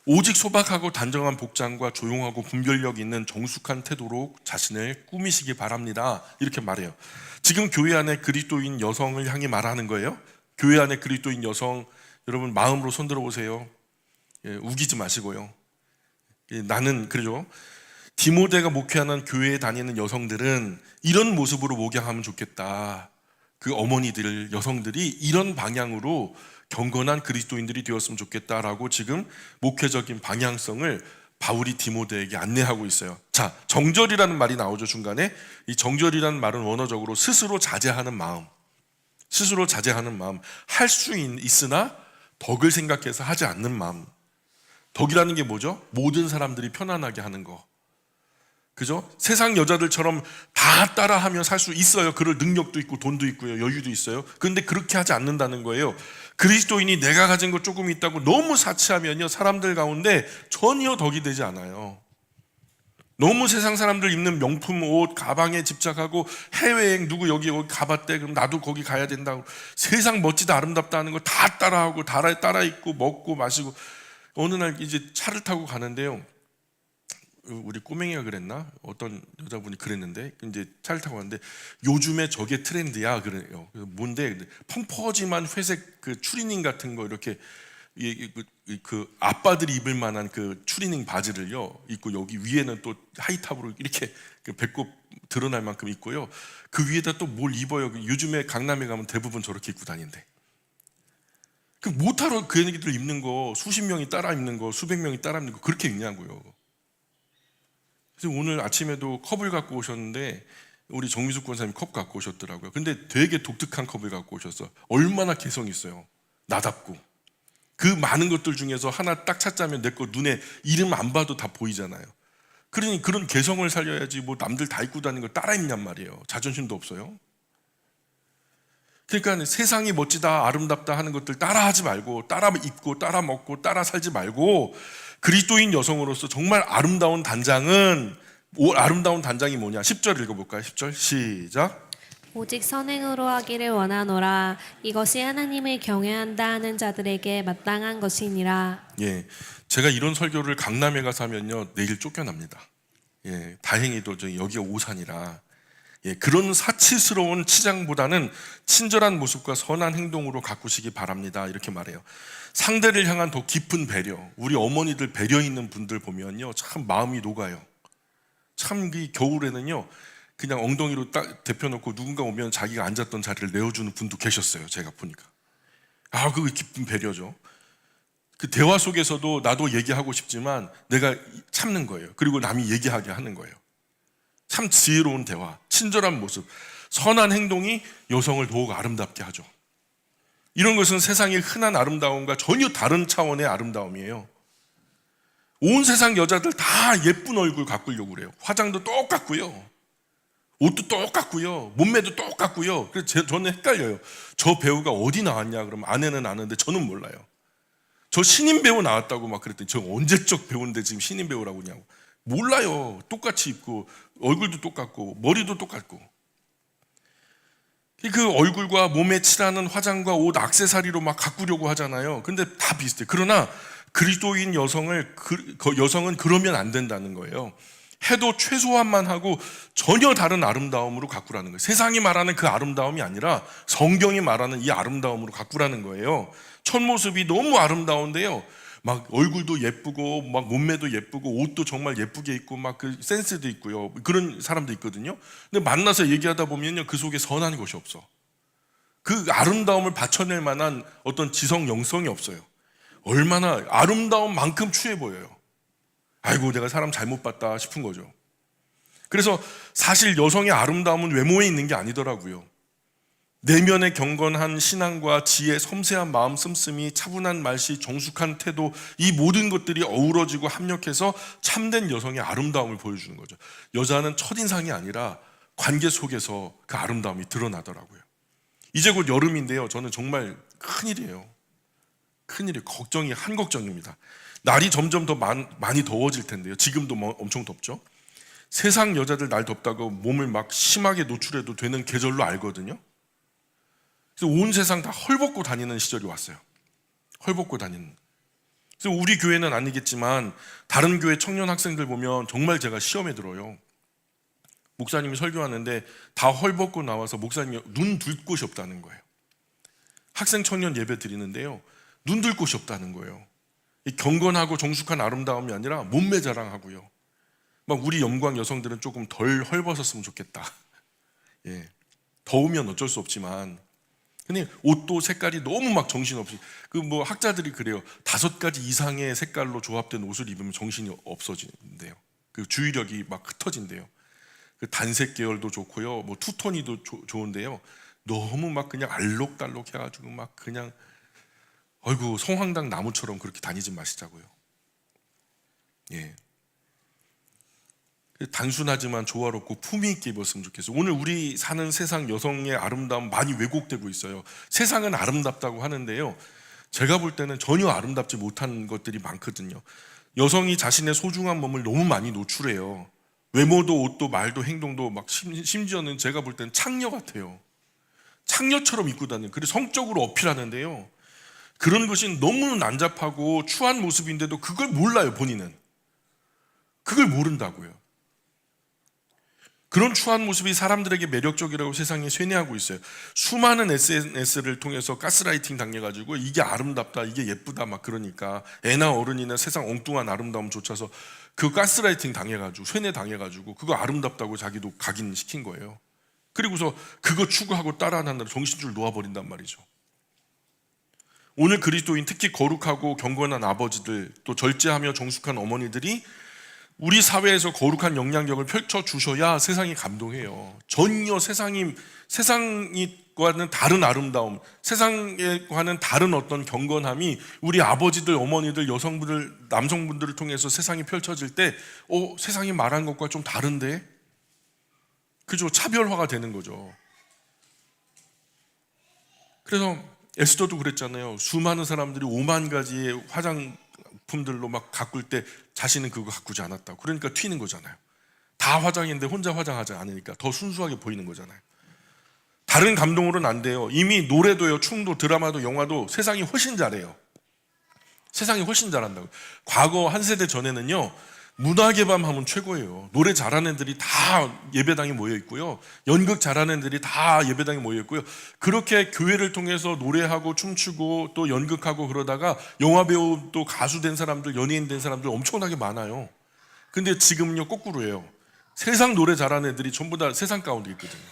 오직 소박하고 단정한 복장과 조용하고 분별력 있는 정숙한 태도로 자신을 꾸미시기 바랍니다. 이렇게 말해요. 지금 교회 안에 그리스도인 여성을 향해 말하는 거예요. 교회 안에 그리스도인 여성, 여러분 마음으로 손들어 보세요. 우기지 마시고요. 나는 그러죠. 디모데가 목회하는 교회에 다니는 여성들은 이런 모습으로 목양하면 좋겠다. 그 어머니들, 여성들이 이런 방향으로 경건한 그리스도인들이 되었으면 좋겠다라고 지금 목회적인 방향성을 바울이 디모데에게 안내하고 있어요. 자, 정절이라는 말이 나오죠, 중간에. 이 정절이라는 말은 원어적으로 스스로 자제하는 마음. 스스로 자제하는 마음. 할 수 있으나 덕을 생각해서 하지 않는 마음. 덕이라는 게 뭐죠? 모든 사람들이 편안하게 하는 거. 그죠? 세상 여자들처럼 다 따라하며 살 수 있어요. 그럴 능력도 있고 돈도 있고요. 여유도 있어요. 그런데 그렇게 하지 않는다는 거예요. 그리스도인이 내가 가진 거 조금 있다고 너무 사치하면요, 사람들 가운데 전혀 덕이 되지 않아요. 너무 세상 사람들 입는 명품 옷, 가방에 집착하고 해외여행 누구 여기 가봤대, 그럼 나도 거기 가야 된다고 세상 멋지다 아름답다 하는 거 다 따라하고 따라 입고 먹고 마시고 어느 날 이제 차를 타고 가는데요. 우리 꼬맹이가 그랬나? 어떤 여자분이 그랬는데 이제 차를 타고 갔는데 요즘에 저게 트렌드야 그래요. 뭔데? 펑퍼짐한 회색 그 추리닝 같은 거 이렇게 그 아빠들이 입을 만한 그 추리닝 바지를요 입고 여기 위에는 또 하이탑으로 이렇게 그 배꼽 드러날 만큼 입고요. 그 위에다 또 뭘 입어요? 요즘에 강남에 가면 대부분 저렇게 입고 다닌대. 그 못하러 그 애기들 입는 거 수십 명이 따라 입는 거 수백 명이 따라 입는 거 그렇게 입냐고요. 그래서 오늘 아침에도 컵을 갖고 오셨는데 우리 정미숙 권사님 컵 갖고 오셨더라고요. 근데 되게 독특한 컵을 갖고 오셨어. 얼마나 개성 있어요. 나답고. 그 많은 것들 중에서 하나 딱 찾자면 내 거 눈에 이름 안 봐도 다 보이잖아요. 그러니 그런 개성을 살려야지 뭐 남들 다 입고 다니는 걸 따라 입냔 말이에요. 자존심도 없어요. 그러니까 세상이 멋지다 아름답다 하는 것들 따라하지 말고 따라 입고 따라 먹고 따라 살지 말고 그리스도인 여성으로서 정말 아름다운 단장이 뭐냐? 10절 읽어볼까요? 10절 시작. 오직 선행으로 하기를 원하노라. 이것이 하나님을 경외한다 하는 자들에게 마땅한 것이니라. 예, 제가 이런 설교를 강남에 가서 하면요 내일 쫓겨납니다. 예, 다행히도 여기가 오산이라 그런 사치스러운 치장보다는 친절한 모습과 선한 행동으로 가꾸시기 바랍니다. 이렇게 말해요. 상대를 향한 더 깊은 배려, 우리 어머니들 배려 있는 분들 보면요 참 마음이 녹아요. 참 이 겨울에는요 그냥 엉덩이로 딱 대펴놓고 누군가 오면 자기가 앉았던 자리를 내어주는 분도 계셨어요. 제가 보니까 그거 깊은 배려죠. 그 대화 속에서도 나도 얘기하고 싶지만 내가 참는 거예요. 그리고 남이 얘기하게 하는 거예요. 참 지혜로운 대화, 친절한 모습, 선한 행동이 여성을 더욱 아름답게 하죠. 이런 것은 세상의 흔한 아름다움과 전혀 다른 차원의 아름다움이에요. 온 세상 여자들 다 예쁜 얼굴 가꾸려고 그래요. 화장도 똑같고요. 옷도 똑같고요. 몸매도 똑같고요. 그래서 저는 헷갈려요. 저 배우가 어디 나왔냐 그러면 아내는 아는데 저는 몰라요. 저 신인 배우 나왔다고 막 그랬더니 저 언제적 배우인데 지금 신인 배우라고 하냐고. 몰라요. 똑같이 입고 얼굴도 똑같고 머리도 똑같고. 그 얼굴과 몸에 칠하는 화장과 옷, 액세서리로 막 가꾸려고 하잖아요. 근데 다 비슷해. 그러나 그리스도인 여성은 그러면 안 된다는 거예요. 해도 최소한만 하고 전혀 다른 아름다움으로 가꾸라는 거예요. 세상이 말하는 그 아름다움이 아니라 성경이 말하는 이 아름다움으로 가꾸라는 거예요. 첫 모습이 너무 아름다운데요. 막 얼굴도 예쁘고 막 몸매도 예쁘고 옷도 정말 예쁘게 입고 막 그 센스도 있고요. 그런 사람도 있거든요. 근데 만나서 얘기하다 보면요, 그 속에 선한 것이 없어. 그 아름다움을 받쳐낼 만한 어떤 지성 영성이 없어요. 얼마나 아름다운 만큼 추해 보여요. 아이고, 내가 사람 잘못 봤다 싶은 거죠. 그래서 사실 여성의 아름다움은 외모에 있는 게 아니더라고요. 내면의 경건한 신앙과 지혜, 섬세한 마음 씀씀이, 차분한 말씨, 정숙한 태도, 이 모든 것들이 어우러지고 합력해서 참된 여성의 아름다움을 보여주는 거죠. 여자는 첫인상이 아니라 관계 속에서 그 아름다움이 드러나더라고요. 이제 곧 여름인데요, 저는 정말 큰일이에요. 큰일이에요. 걱정이 한 걱정입니다. 날이 점점 더 많이 더워질 텐데요. 지금도 엄청 덥죠. 세상 여자들 날 덥다고 몸을 막 심하게 노출해도 되는 계절로 알거든요. 그래서 온 세상 다 헐벗고 다니는 시절이 왔어요. 헐벗고 다니는. 그래서 우리 교회는 아니겠지만 다른 교회 청년 학생들 보면 정말 제가 시험에 들어요. 목사님이 설교하는데 다 헐벗고 나와서 목사님이 눈 둘 곳이 없다는 거예요. 학생 청년 예배 드리는데요, 눈 둘 곳이 없다는 거예요. 이 경건하고 정숙한 아름다움이 아니라 몸매 자랑하고요. 막 우리 영광 여성들은 조금 덜 헐벗었으면 좋겠다. 예, 더우면 어쩔 수 없지만, 근데 옷도 색깔이 너무 막 정신없이, 그 뭐 학자들이 그래요. 5가지 이상의 색깔로 조합된 옷을 입으면 정신이 없어진대요. 그 주의력이 막 흩어진대요. 그 단색 계열도 좋고요, 뭐 투톤이도 좋은데요, 너무 막 그냥 알록달록 해가지고 막 그냥 아이고, 성황당 나무처럼 그렇게 다니지 마시자고요. 예. 단순하지만 조화롭고 품위 있게 입었으면 좋겠어요. 오늘 우리 사는 세상 여성의 아름다움 많이 왜곡되고 있어요. 세상은 아름답다고 하는데요, 제가 볼 때는 전혀 아름답지 못한 것들이 많거든요. 여성이 자신의 소중한 몸을 너무 많이 노출해요. 외모도 옷도 말도 행동도 막 심지어는 제가 볼 때는 창녀 같아요. 창녀처럼 입고 다니는, 그리고 성적으로 어필하는데요, 그런 것이 너무 난잡하고 추한 모습인데도 그걸 몰라요. 본인은 그걸 모른다고요. 그런 추한 모습이 사람들에게 매력적이라고 세상에 쇠뇌하고 있어요. 수많은 SNS를 통해서 가스라이팅 당해가지고 이게 아름답다, 이게 예쁘다 막 그러니까 애나 어른이나 세상 엉뚱한 아름다움 쫓아서 그 가스라이팅 당해가지고 쇠뇌 당해가지고 그거 아름답다고 자기도 각인시킨 거예요. 그리고서 그거 추구하고 따라하느라 정신줄 놓아버린단 말이죠. 오늘 그리스도인, 특히 거룩하고 경건한 아버지들, 또 절제하며 정숙한 어머니들이 우리 사회에서 거룩한 영향력을 펼쳐주셔야 세상이 감동해요. 전혀 세상과는 다른 아름다움, 세상과는 다른 어떤 경건함이 우리 아버지들, 어머니들, 여성분들, 남성분들을 통해서 세상이 펼쳐질 때 세상이 말한 것과 좀 다른데? 그죠? 차별화가 되는 거죠. 그래서 에스더도 그랬잖아요. 수많은 사람들이 5만 가지의 화장품들로 막 가꿀 때 자신은 그거 가꾸지 않았다고. 그러니까 튀는 거잖아요. 다 화장인데 혼자 화장하지 않으니까 더 순수하게 보이는 거잖아요. 다른 감동으로는 안 돼요. 이미 노래도요, 춤도, 드라마도, 영화도 세상이 훨씬 잘해요. 세상이 훨씬 잘한다고. 과거 한 세대 전에는요, 문화의 밤 하면 최고예요. 노래 잘하는 애들이 다 예배당에 모여 있고요, 연극 잘하는 애들이 다 예배당에 모여 있고요. 그렇게 교회를 통해서 노래하고 춤추고 또 연극하고 그러다가 영화배우 또 가수 된 사람들, 연예인 된 사람들 엄청나게 많아요. 근데 지금은요, 거꾸로예요. 세상 노래 잘하는 애들이 전부 다 세상 가운데 있거든요.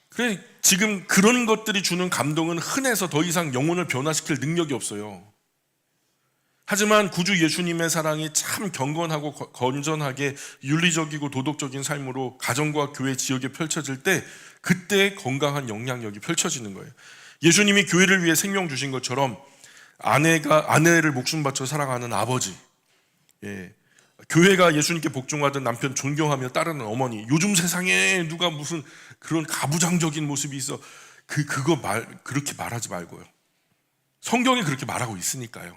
그래, 지금 그런 것들이 주는 감동은 흔해서 더 이상 영혼을 변화시킬 능력이 없어요. 하지만 구주 예수님의 사랑이 참 경건하고 건전하게 윤리적이고 도덕적인 삶으로 가정과 교회 지역에 펼쳐질 때, 그때 건강한 영향력이 펼쳐지는 거예요. 예수님이 교회를 위해 생명 주신 것처럼 아내를 목숨 바쳐 사랑하는 아버지, 교회가 예수님께 복종하던 남편 존경하며 따르는 어머니, 요즘 세상에 누가 무슨 그런 가부장적인 모습이 있어, 그렇게 말하지 말고요. 성경이 그렇게 말하고 있으니까요.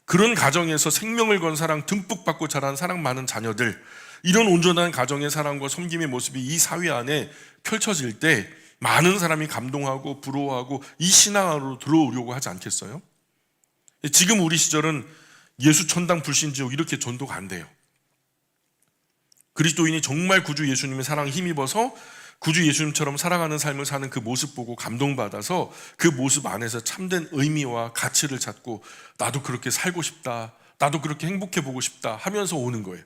그런 가정에서 생명을 건 사랑 듬뿍 받고 자란 사랑 많은 자녀들, 이런 온전한 가정의 사랑과 섬김의 모습이 이 사회 안에 펼쳐질 때 많은 사람이 감동하고 부러워하고 이 신앙 안으로 들어오려고 하지 않겠어요? 지금 우리 시절은 예수 천당 불신지옥 이렇게 전도가 안 돼요. 그리스도인이 정말 구주 예수님의 사랑에 힘입어서 구주 예수님처럼 사랑하는 삶을 사는 그 모습 보고 감동받아서 그 모습 안에서 참된 의미와 가치를 찾고 나도 그렇게 살고 싶다, 나도 그렇게 행복해 보고 싶다 하면서 오는 거예요.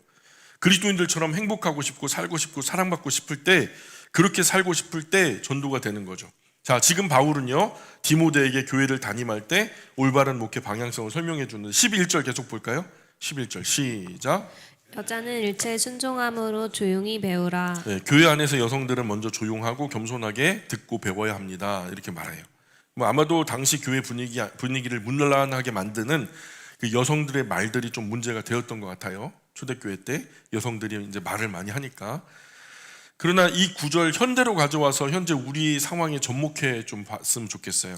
그리스도인들처럼 행복하고 싶고 살고 싶고 사랑받고 싶을 때, 그렇게 살고 싶을 때 전도가 되는 거죠. 자, 지금 바울은요 디모데에게 교회를 담임할 때 올바른 목회 방향성을 설명해 주는 11절 계속 볼까요? 11절 시작. 여자는 일체에 순종함으로 조용히 배우라. 네, 교회 안에서 여성들은 먼저 조용하고 겸손하게 듣고 배워야 합니다. 이렇게 말해요. 아마도 당시 교회 분위기를 문란하게 만드는 그 여성들의 말들이 좀 문제가 되었던 것 같아요. 초대교회 때 여성들이 이제 말을 많이 하니까. 그러나 이 구절 현대로 가져와서 현재 우리 상황에 접목해 좀 봤으면 좋겠어요.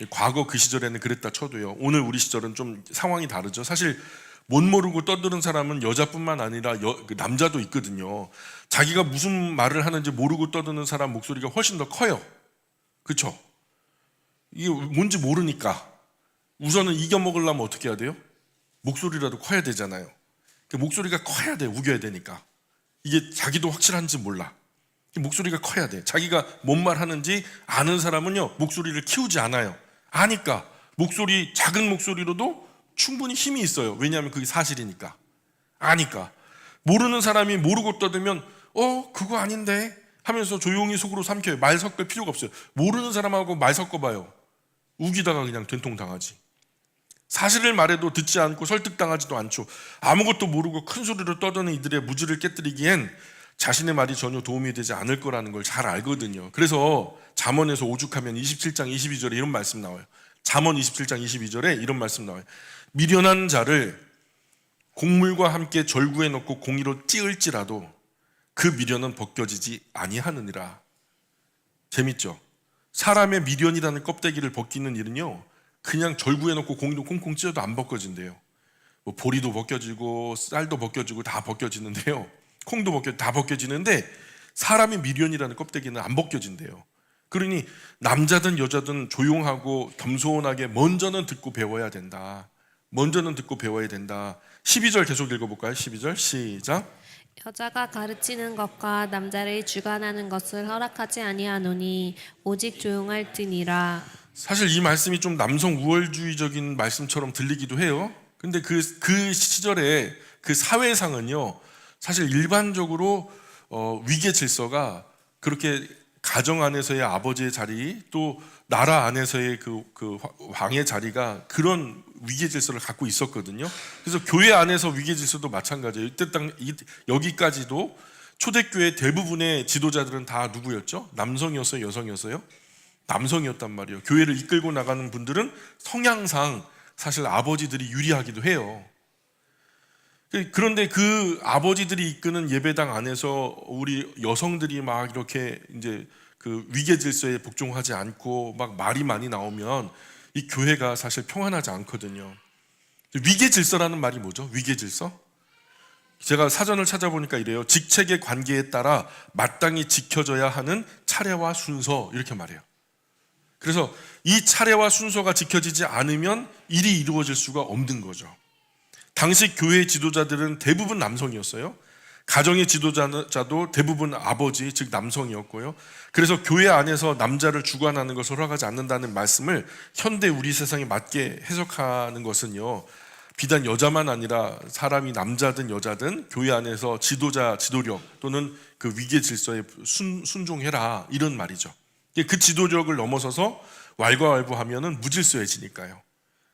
과거 그 시절에는 그랬다 쳐도요, 오늘 우리 시절은 좀 상황이 다르죠. 사실 못 모르고 떠드는 사람은 여자뿐만 아니라 남자도 있거든요. 자기가 무슨 말을 하는지 모르고 떠드는 사람 목소리가 훨씬 더 커요. 그렇죠? 이게 뭔지 모르니까 우선은 이겨먹으려면 어떻게 해야 돼요? 목소리라도 커야 되잖아요. 목소리가 커야 돼. 우겨야 되니까. 이게 자기도 확실한지 몰라. 목소리가 커야 돼. 자기가 뭔 말 하는지 아는 사람은요 목소리를 키우지 않아요. 아니까 작은 목소리로도 충분히 힘이 있어요. 왜냐하면 그게 사실이니까. 아니까. 모르는 사람이 모르고 떠들면 그거 아닌데 하면서 조용히 속으로 삼켜요. 말 섞을 필요가 없어요. 모르는 사람하고 말 섞어봐요. 우기다가 그냥 된통당하지. 사실을 말해도 듣지 않고 설득당하지도 않죠. 아무것도 모르고 큰 소리로 떠드는 이들의 무지를 깨뜨리기엔 자신의 말이 전혀 도움이 되지 않을 거라는 걸 잘 알거든요. 그래서 잠언에서 오죽하면 27장 22절에 이런 말씀 나와요. 잠언 27장 22절에 이런 말씀 나와요. 미련한 자를 곡물과 함께 절구에 넣고 공의로 찌을지라도 그 미련은 벗겨지지 아니하느니라. 재밌죠? 사람의 미련이라는 껍데기를 벗기는 일은요 그냥 절구에 넣고 공의로 콩콩 찌어도 안 벗겨진대요. 보리도 벗겨지고 쌀도 벗겨지고 다 벗겨지는데요, 콩도 다 벗겨지는데 사람의 미련이라는 껍데기는 안 벗겨진대요. 그러니 남자든 여자든 조용하고 겸손하게 먼저는 듣고 배워야 된다. 먼저는 듣고 배워야 된다. 12절 계속 읽어볼까요? 12절 시작. 여자가 가르치는 것과 남자를 주관하는 것을 허락하지 아니하노니 오직 조용할지니라. 사실 이 말씀이 좀 남성 우월주의적인 말씀처럼 들리기도 해요. 근데 그 시절에 그 사회상은요 사실 일반적으로 위계 질서가 그렇게 가정 안에서의 아버지의 자리, 또 나라 안에서의 그 왕의 자리가 그런 위계 질서를 갖고 있었거든요. 그래서 교회 안에서 위계 질서도 마찬가지예요. 여기까지도 초대교회 대부분의 지도자들은 다 누구였죠? 남성이었어요, 여성이었어요? 남성이었단 말이에요. 교회를 이끌고 나가는 분들은 성향상 사실 아버지들이 유리하기도 해요. 그런데 그 아버지들이 이끄는 예배당 안에서 우리 여성들이 막 이렇게 이제 그 위계 질서에 복종하지 않고 막 말이 많이 나오면 이 교회가 사실 평안하지 않거든요. 위계 질서라는 말이 뭐죠? 위계 질서? 제가 사전을 찾아보니까 이래요. 직책의 관계에 따라 마땅히 지켜져야 하는 차례와 순서, 이렇게 말해요. 그래서 이 차례와 순서가 지켜지지 않으면 일이 이루어질 수가 없는 거죠. 당시 교회 지도자들은 대부분 남성이었어요. 가정의 지도자도 대부분 아버지, 즉 남성이었고요. 그래서 교회 안에서 남자를 주관하는 것을 허락하지 않는다는 말씀을 현대 우리 세상에 맞게 해석하는 것은요, 비단 여자만 아니라 사람이 남자든 여자든 교회 안에서 지도력 또는 그 위계 질서에 순종해라, 이런 말이죠. 그 지도력을 넘어서서 왈가왈부하면은 무질서해지니까요.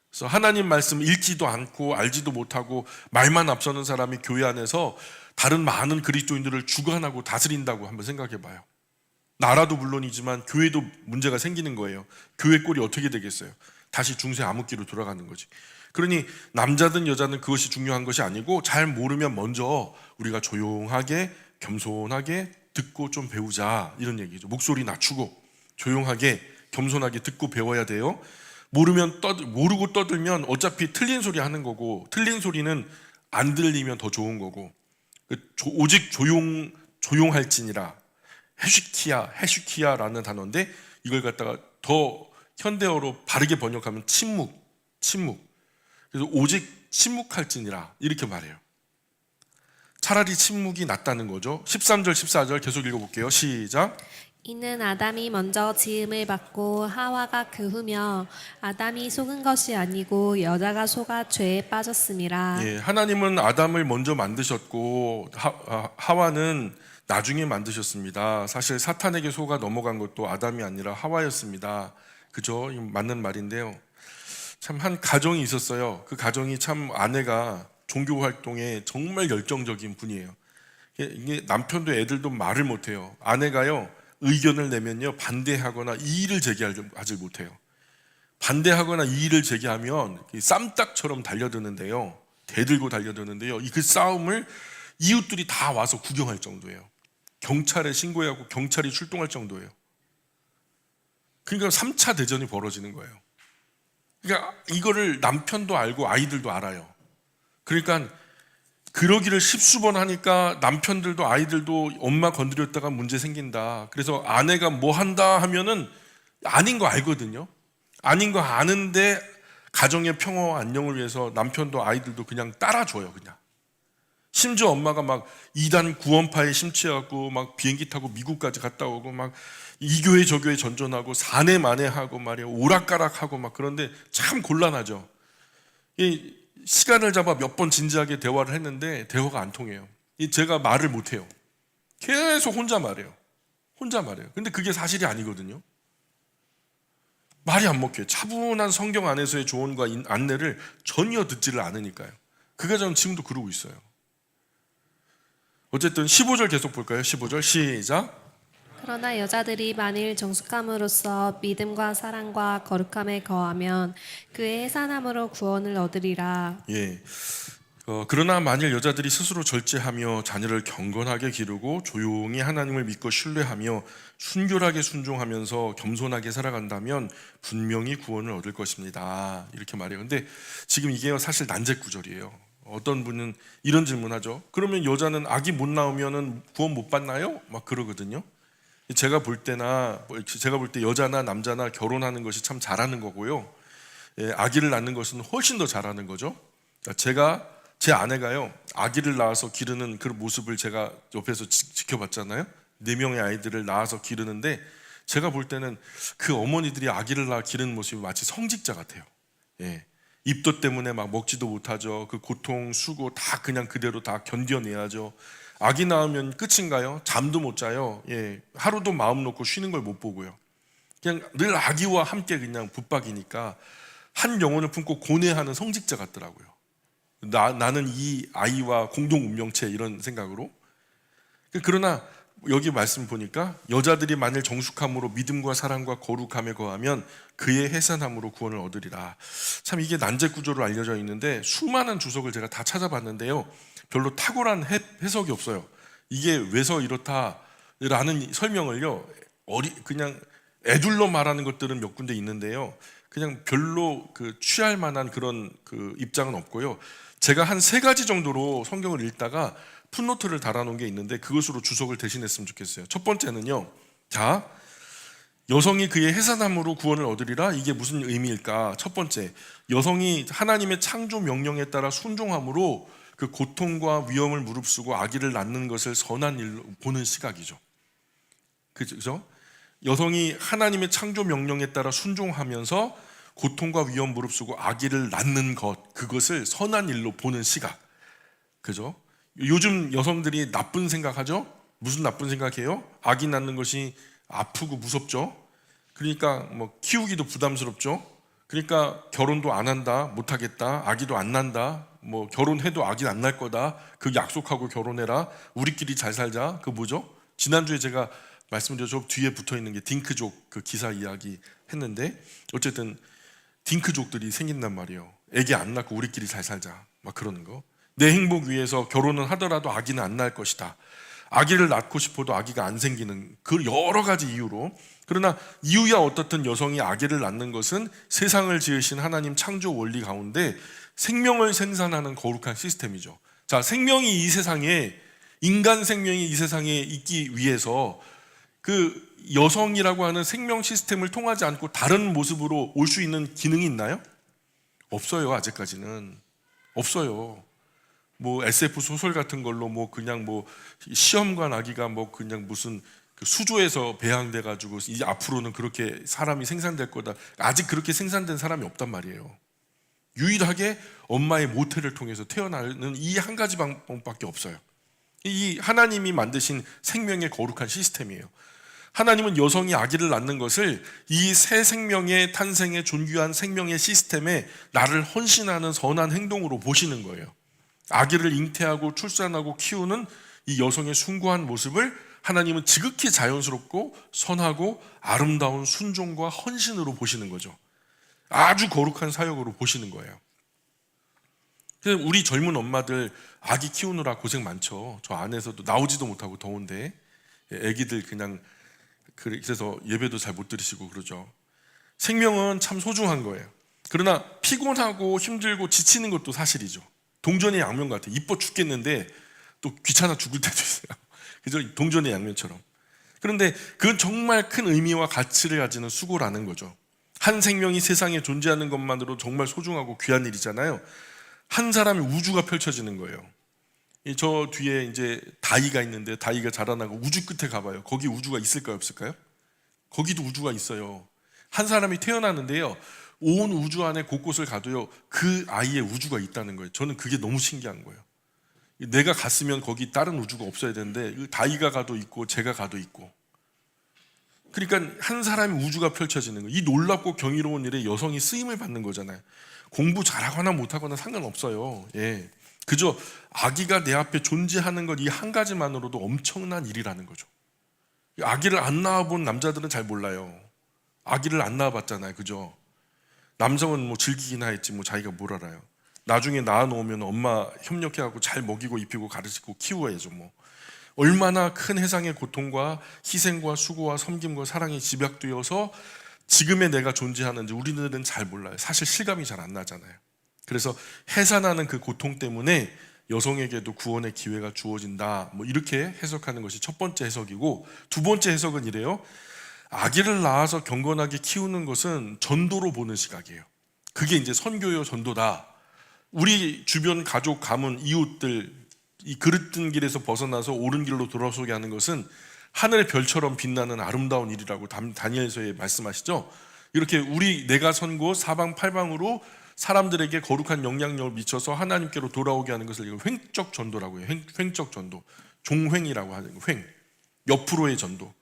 그래서 하나님 말씀 읽지도 않고 알지도 못하고 말만 앞서는 사람이 교회 안에서 다른 많은 그리스도인들을 주관하고 다스린다고 한번 생각해 봐요. 나라도 물론이지만 교회도 문제가 생기는 거예요. 교회 꼴이 어떻게 되겠어요? 다시 중세 암흑기로 돌아가는 거지. 그러니 남자든 여자든 그것이 중요한 것이 아니고, 잘 모르면 먼저 우리가 조용하게 겸손하게 듣고 좀 배우자, 이런 얘기죠. 목소리 낮추고 조용하게 겸손하게 듣고 배워야 돼요. 모르고 떠들면 어차피 틀린 소리 하는 거고, 틀린 소리는 안 들리면 더 좋은 거고, 오직 조용할지니라. 헤슈키야라는 단어인데 이걸 갖다가 더 현대어로 바르게 번역하면 침묵. 그래서 오직 침묵할지니라 이렇게 말해요. 차라리 침묵이 낫다는 거죠. 13절 14절 계속 읽어볼게요. 시작. 이는 아담이 먼저 지음을 받고 하와가 그 후며 아담이 속은 것이 아니고 여자가 속아 죄에 빠졌음이라. 예, 하나님은 아담을 먼저 만드셨고 하와는 나중에 만드셨습니다. 사실 사탄에게 속아 넘어간 것도 아담이 아니라 하와였습니다. 그죠? 맞는 말인데요. 참 한 가정이 있었어요. 그 가정이 참 아내가 종교 활동에 정말 열정적인 분이에요. 이게 남편도 애들도 말을 못해요. 아내가요 의견을 내면요 반대하거나 이의를 제기하지 못해요. 반대하거나 이의를 제기하면 쌈딱처럼 달려드는데요. 대들고 달려드는데요. 그 싸움을 이웃들이 다 와서 구경할 정도예요. 경찰에 신고하고 경찰이 출동할 정도예요. 그러니까 3차 대전이 벌어지는 거예요. 그러니까 이거를 남편도 알고 아이들도 알아요. 그러니까 그러기를 10수번 하니까 남편들도 아이들도 엄마 건드렸다가 문제 생긴다. 그래서 아내가 뭐 한다 하면은 아닌 거 알거든요. 아닌 거 아는데 가정의 평화와 안녕을 위해서 남편도 아이들도 그냥 따라줘요. 그냥. 심지어 엄마가 막 이단 구원파에 심취하고 막 비행기 타고 미국까지 갔다 오고 막 이 교회 저 교회 전전하고 사내 만회하고 말이야 오락가락하고 막 그런데 참 곤란하죠. 이 시간을 잡아 몇 번 진지하게 대화를 했는데 대화가 안 통해요. 제가 말을 못 해요. 계속 혼자 말해요. 근데 그게 사실이 아니거든요. 말이 안 먹혀요. 차분한 성경 안에서의 조언과 안내를 전혀 듣지를 않으니까요. 그 가정은 지금도 그러고 있어요. 어쨌든 15절 계속 볼까요? 15절 시작. 그러나 여자들이 만일 정숙함으로써 믿음과 사랑과 거룩함에 거하면 그의 해산함으로 구원을 얻으리라. 예. 그러나 만일 여자들이 스스로 절제하며 자녀를 경건하게 기르고 조용히 하나님을 믿고 신뢰하며 순결하게 순종하면서 겸손하게 살아간다면 분명히 구원을 얻을 것입니다. 이렇게 말해요. 근데 지금 이게 사실 난제 구절이에요. 어떤 분은 이런 질문하죠. 그러면 여자는 아기 못 낳으면은 구원 못 받나요? 막 그러거든요. 제가 볼 때 여자나 남자나 결혼하는 것이 참 잘하는 거고요. 예, 아기를 낳는 것은 훨씬 더 잘하는 거죠. 제 아내가요 아기를 낳아서 기르는 그 모습을 제가 옆에서 지켜봤잖아요. 4명의 아이들을 낳아서 기르는데 제가 볼 때는 그 어머니들이 아기를 낳아 기르는 모습이 마치 성직자 같아요. 예. 입덧 때문에 막 먹지도 못하죠. 그 고통, 수고 다 그냥 그대로 다 견뎌내야죠. 아기 낳으면 끝인가요? 잠도 못 자요. 예, 하루도 마음 놓고 쉬는 걸 못 보고요. 그냥 늘 아기와 함께 그냥 붙박이니까 한 영혼을 품고 고뇌하는 성직자 같더라고요. 나는 이 아이와 공동 운명체 이런 생각으로. 그러나 여기 말씀 보니까 여자들이 만일 정숙함으로 믿음과 사랑과 거룩함에 거하면 그의 해산함으로 구원을 얻으리라. 참 이게 난제 구조로 알려져 있는데 수많은 주석을 제가 다 찾아봤는데요. 별로 탁월한 해석이 없어요. 이게 왜서 이렇다라는 설명을요. 그냥 애둘러 말하는 것들은 몇 군데 있는데요. 그냥 별로 취할 만한 그런 입장은 없고요. 제가 한 3가지 정도로 성경을 읽다가 풋노트를 달아놓은 게 있는데 그것으로 주석을 대신했으면 좋겠어요. 첫 번째는요. 자, 여성이 그의 해산함으로 구원을 얻으리라. 이게 무슨 의미일까? 첫 번째, 여성이 하나님의 창조 명령에 따라 순종함으로 그 고통과 위험을 무릅쓰고 아기를 낳는 것을 선한 일로 보는 시각이죠. 그죠? 여성이 하나님의 창조 명령에 따라 순종하면서 고통과 위험 무릅쓰고 아기를 낳는 것, 그것을 선한 일로 보는 시각. 그죠? 요즘 여성들이 나쁜 생각하죠? 무슨 나쁜 생각해요? 아기 낳는 것이 아프고 무섭죠? 그러니까 뭐 키우기도 부담스럽죠? 그러니까 결혼도 안 한다, 못 하겠다, 아기도 안 난다, 뭐 결혼해도 아기 안 날 거다, 그 약속하고 결혼해라, 우리끼리 잘 살자, 그 뭐죠? 지난주에 제가 말씀드렸죠. 뒤에 붙어 있는 게 딩크족 그 기사 이야기 했는데 어쨌든 딩크족들이 생긴단 말이에요. 애기 안 낳고 우리끼리 잘 살자, 막 그러는 거. 내 행복 위해서 결혼은 하더라도 아기는 안 낳을 것이다. 아기를 낳고 싶어도 아기가 안 생기는 그 여러 가지 이유로. 그러나 이유야 어떻든 여성이 아기를 낳는 것은 세상을 지으신 하나님 창조 원리 가운데 생명을 생산하는 거룩한 시스템이죠. 자, 생명이 이 세상에 인간 생명이 이 세상에 있기 위해서 그 여성이라고 하는 생명 시스템을 통하지 않고 다른 모습으로 올 수 있는 기능이 있나요? 없어요. 아직까지는 없어요. 뭐 SF 소설 같은 걸로 뭐 그냥 뭐 시험관 아기가 뭐 그냥 무슨 그 수조에서 배양돼 가지고 이제 앞으로는 그렇게 사람이 생산될 거다. 아직 그렇게 생산된 사람이 없단 말이에요. 유일하게 엄마의 모태를 통해서 태어나는 이 한 가지 방법밖에 없어요. 이 하나님이 만드신 생명의 거룩한 시스템이에요. 하나님은 여성이 아기를 낳는 것을 이 새 생명의 탄생의 존귀한 생명의 시스템에 나를 헌신하는 선한 행동으로 보시는 거예요. 아기를 잉태하고 출산하고 키우는 이 여성의 숭고한 모습을 하나님은 지극히 자연스럽고 선하고 아름다운 순종과 헌신으로 보시는 거죠. 아주 거룩한 사역으로 보시는 거예요. 그래서 우리 젊은 엄마들 아기 키우느라 고생 많죠. 저 안에서도 나오지도 못하고 더운데 애기들 그냥 그래서 예배도 잘 못 드리시고 그러죠. 생명은 참 소중한 거예요. 그러나 피곤하고 힘들고 지치는 것도 사실이죠. 동전의 양면 같아. 이뻐 죽겠는데 또 귀찮아 죽을 때도 있어요. 그죠? 동전의 양면처럼. 그런데 그건 정말 큰 의미와 가치를 가지는 수고라는 거죠. 한 생명이 세상에 존재하는 것만으로 정말 소중하고 귀한 일이잖아요. 한 사람의 우주가 펼쳐지는 거예요. 저 뒤에 이제 다이가 있는데 다이가 자라나고 우주 끝에 가봐요. 거기 우주가 있을까요, 없을까요? 거기도 우주가 있어요. 한 사람이 태어나는데요, 온 우주 안에 곳곳을 가도요, 그 아이의 우주가 있다는 거예요. 저는 그게 너무 신기한 거예요. 내가 갔으면 거기 다른 우주가 없어야 되는데 다이가 가도 있고 제가 가도 있고. 그러니까 한 사람의 우주가 펼쳐지는 거예요. 이 놀랍고 경이로운 일에 여성이 쓰임을 받는 거잖아요. 공부 잘하거나 못하거나 상관없어요. 예. 그저 아기가 내 앞에 존재하는 것 이 한 가지만으로도 엄청난 일이라는 거죠. 아기를 안 낳아본 남자들은 잘 몰라요. 아기를 안 낳아봤잖아요. 그죠? 남성은 뭐 즐기기나 했지 뭐 자기가 뭘 알아요. 나중에 낳아놓으면 엄마 협력해갖고 잘 먹이고 입히고 가르치고 키워야죠. 뭐 얼마나 큰 해상의 고통과 희생과 수고와 섬김과 사랑이 집약되어서 지금의 내가 존재하는지 우리들은 잘 몰라요. 사실 실감이 잘 안 나잖아요. 그래서 해산하는 그 고통 때문에 여성에게도 구원의 기회가 주어진다. 뭐 이렇게 해석하는 것이 첫 번째 해석이고, 두 번째 해석은 이래요. 아기를 낳아서 경건하게 키우는 것은 전도로 보는 시각이에요. 그게 이제 선교요 전도다. 우리 주변 가족, 가문, 이웃들 이 그릇된 길에서 벗어나서 옳은 길로 돌아서게 하는 것은 하늘의 별처럼 빛나는 아름다운 일이라고 다니엘서에 말씀하시죠. 이렇게 내가 선고 사방팔방으로 사람들에게 거룩한 영향력을 미쳐서 하나님께로 돌아오게 하는 것을 횡적 전도라고 해요. 횡적 전도, 종횡이라고 하는 거. 횡, 옆으로의 전도.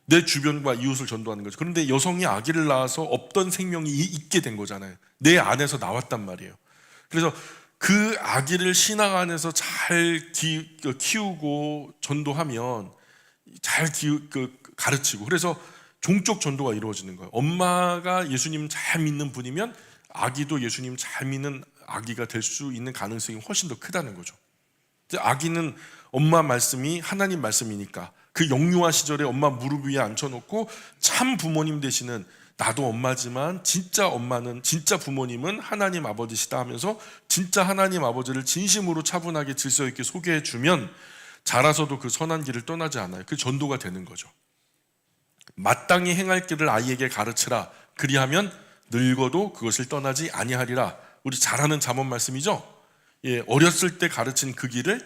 내 주변과 이웃을 전도하는 거죠. 그런데 여성이 아기를 낳아서 없던 생명이 있게 된 거잖아요. 내 안에서 나왔단 말이에요. 그래서 그 아기를 신앙 안에서 잘 키우고 전도하면 잘 가르치고, 그래서 종적 전도가 이루어지는 거예요. 엄마가 예수님 잘 믿는 분이면 아기도 예수님 잘 믿는 아기가 될 수 있는 가능성이 훨씬 더 크다는 거죠. 아기는 엄마 말씀이 하나님 말씀이니까 그 영유아 시절에 엄마 무릎 위에 앉혀놓고 참 부모님 되시는, 나도 엄마지만 진짜 엄마는, 진짜 부모님은 하나님 아버지시다 하면서 진짜 하나님 아버지를 진심으로 차분하게 질서 있게 소개해 주면 자라서도 그 선한 길을 떠나지 않아요. 그 전도가 되는 거죠. 마땅히 행할 길을 아이에게 가르치라. 그리하면 늙어도 그것을 떠나지 아니하리라. 우리 잘 아는 잠언 말씀이죠. 예, 어렸을 때 가르친 그 길을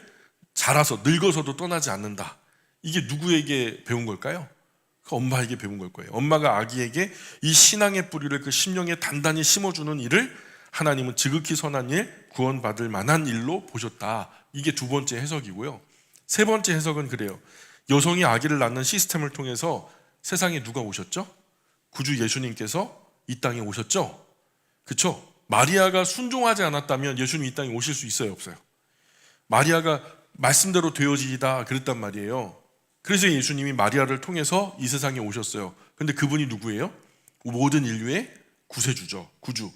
자라서 늙어서도 떠나지 않는다. 이게 누구에게 배운 걸까요? 그 엄마에게 배운 걸 거예요. 엄마가 아기에게 이 신앙의 뿌리를 그 심령에 단단히 심어주는 일을 하나님은 지극히 선한 일, 구원받을 만한 일로 보셨다. 이게 두 번째 해석이고요. 세 번째 해석은 그래요. 여성이 아기를 낳는 시스템을 통해서 세상에 누가 오셨죠? 구주 예수님께서 이 땅에 오셨죠? 그렇죠? 마리아가 순종하지 않았다면 예수님 이 땅에 오실 수 있어요, 없어요? 마리아가 말씀대로 되어지이다 그랬단 말이에요. 그래서 예수님이 마리아를 통해서 이 세상에 오셨어요. 근데 그분이 누구예요? 모든 인류의 구세주죠. 구주.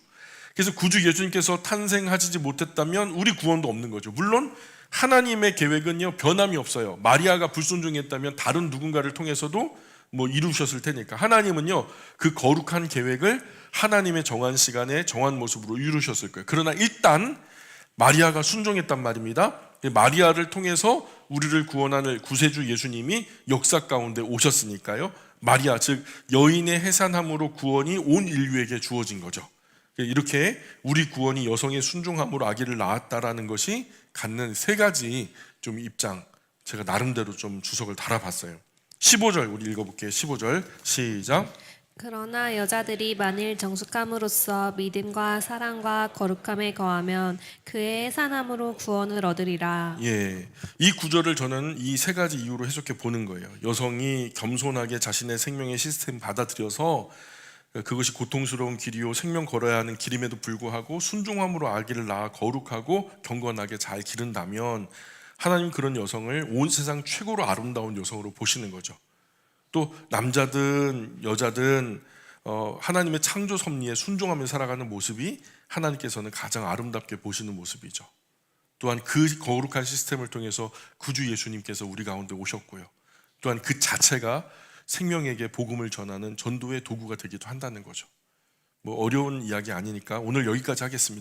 그래서 구주 예수님께서 탄생하지 못했다면 우리 구원도 없는 거죠. 물론 하나님의 계획은요 변함이 없어요. 마리아가 불순종했다면 다른 누군가를 통해서도 뭐 이루셨을 테니까. 하나님은요 그 거룩한 계획을 하나님의 정한 시간에 정한 모습으로 이루셨을 거예요. 그러나 일단 마리아가 순종했단 말입니다. 마리아를 통해서 우리를 구원하는 구세주 예수님이 역사 가운데 오셨으니까요. 마리아 즉 여인의 해산함으로 구원이 온 인류에게 주어진 거죠. 이렇게 우리 구원이 여성의 순종함으로 아기를 낳았다라는 것이 갖는 세 가지 좀 입장, 제가 나름대로 좀 주석을 달아봤어요. 15절 우리 읽어볼게요. 15절 시작. 그러나 여자들이 만일 정숙함으로써 믿음과 사랑과 거룩함에 거하면 그의 해산함으로 구원을 얻으리라. 예, 이 구절을 저는 이 세 가지 이유로 해석해 보는 거예요. 여성이 겸손하게 자신의 생명의 시스템 받아들여서 그것이 고통스러운 길이요 생명 걸어야 하는 길임에도 불구하고 순종함으로 아기를 낳아 거룩하고 경건하게 잘 기른다면 하나님 그런 여성을 온 세상 최고로 아름다운 여성으로 보시는 거죠. 또 남자든 여자든 하나님의 창조 섭리에 순종하며 살아가는 모습이 하나님께서는 가장 아름답게 보시는 모습이죠. 또한 그 거룩한 시스템을 통해서 구주 예수님께서 우리 가운데 오셨고요. 또한 그 자체가 생명에게 복음을 전하는 전도의 도구가 되기도 한다는 거죠. 뭐 어려운 이야기 아니니까 오늘 여기까지 하겠습니다.